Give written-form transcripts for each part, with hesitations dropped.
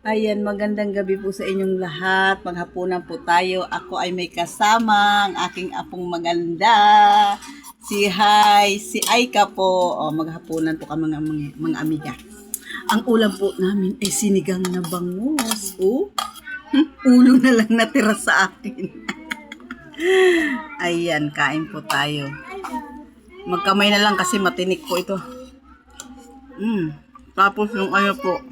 Ayan, magandang gabi po sa inyong lahat. Maghapunan po tayo. Ako ay may kasama ang aking apong maganda. Si Aika po. O, maghapunan po ka mga amiga. Ang ulam po namin ay sinigang na bangus. Oh, ulo na lang natira sa akin. Ayan, kain po tayo. Magkamay na lang kasi matinik po ito. Tapos yung ano po,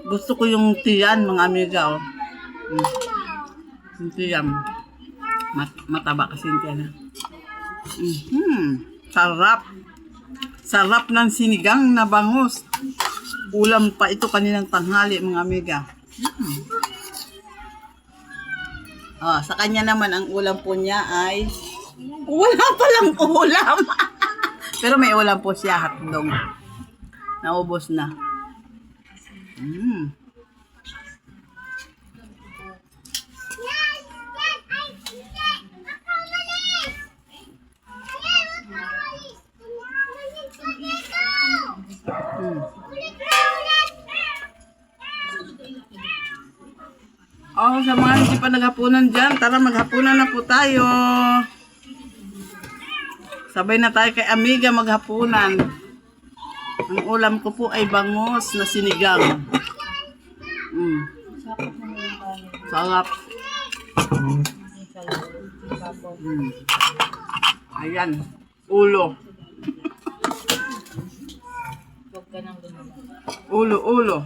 gusto ko yung tiyan, mga amiga, oh. Yung tiyan. Mataba kasi yung tiyan. Sarap. Sarap ng sinigang na bangus. Ulam pa ito kanilang tanghali, mga amiga. Sa kanya naman, ang ulam po niya ay wala palang ulam. Pero may ulam po siya, hotdog. Naubos na. Sa mga hindi pa naghapunan dyan, tara maghapunan na po tayo. Sabay na tayo kay amiga maghapunan. Ang ulam ko po ay bangus na sinigang. Sarap. Ayan, ulo. Ulo.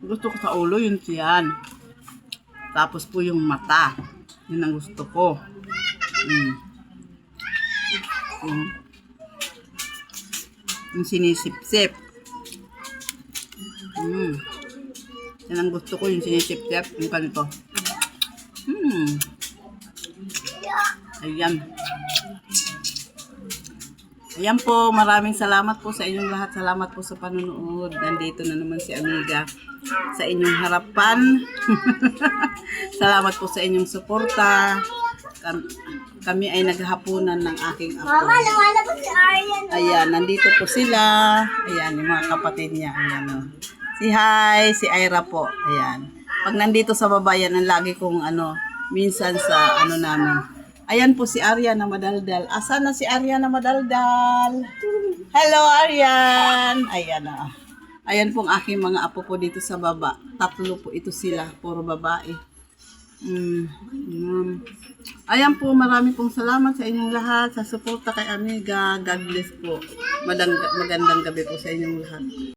Gusto ko sa ulo yung tiyan. Tapos po yung mata. Yun ang gusto ko. Yung sinisip-sip. Yan ang gusto ko, yung sinisip-sip. Yung ganito. Ayan. Ayan po, maraming salamat po sa inyong lahat. Salamat po sa panonood. Nandito na naman si amiga sa inyong harapan. Salamat po sa inyong suporta. Kami ay naghahapunan ng aking apo. Mama, nawala po si Aryan. Ayan, nandito po sila. Ayan, yung mga kapatid niya. Ayan, si Ira po. Ayan. Pag nandito sa baba, yan ang lagi kong minsan sa namin. Ayan po si Arya na madaldal. Asan na si Arya na madaldal? Hello, Aryan! Ayan na. Ayan pong aking mga apo po dito sa baba. 3 po ito sila. Puro babae. Ayan po, marami pong salamat sa inyong lahat. Sa suporta kay amiga. God bless po. Magandang gabi po sa inyong lahat.